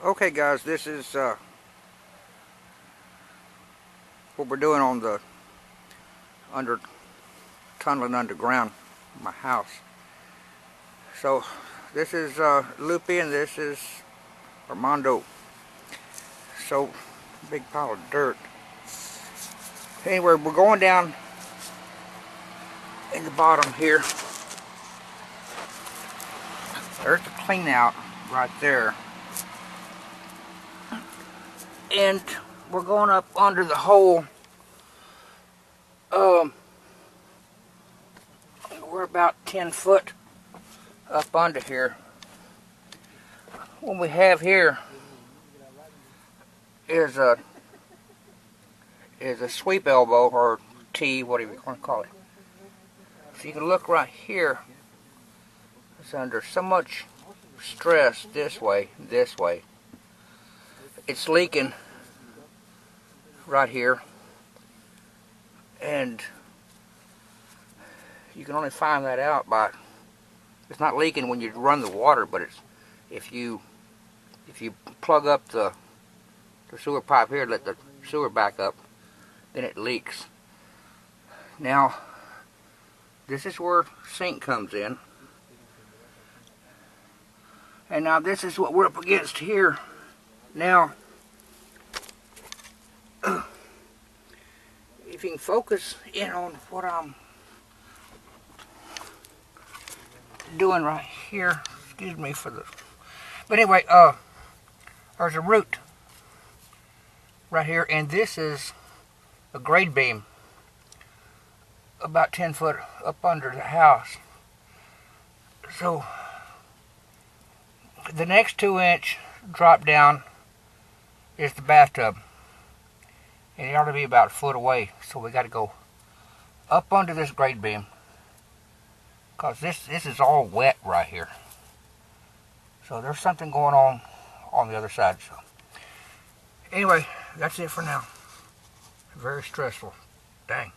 Okay guys, this is what we're doing on the tunneling underground my house. So this is Loopy and this is Armando. So big pile of dirt. Anyway, we're going down in the bottom here. There's the clean out right there. And we're going up under the hole. We're about 10 foot up under here. What we have here is a sweep elbow, or T, whatever you want to call it. So you can look right here. It's under so much stress this way. It's leaking right here, and you can only find that out by, it's not leaking when you run the water, but it's if you plug up the sewer pipe here, let the sewer back up, then it leaks. Now this is where sink comes in, and now this is what we're up against here. Now if you can focus in on what I'm doing right here, excuse me for the, but anyway, there's a root right here, and this is a grade beam about 10 foot up under the house. So the next 2-inch drop down is the bathtub, and it ought to be about a foot away. So we got to go up under this grade beam, because this is all wet right here. So there's something going on the other side. So anyway, that's it for now. Very stressful. Dang.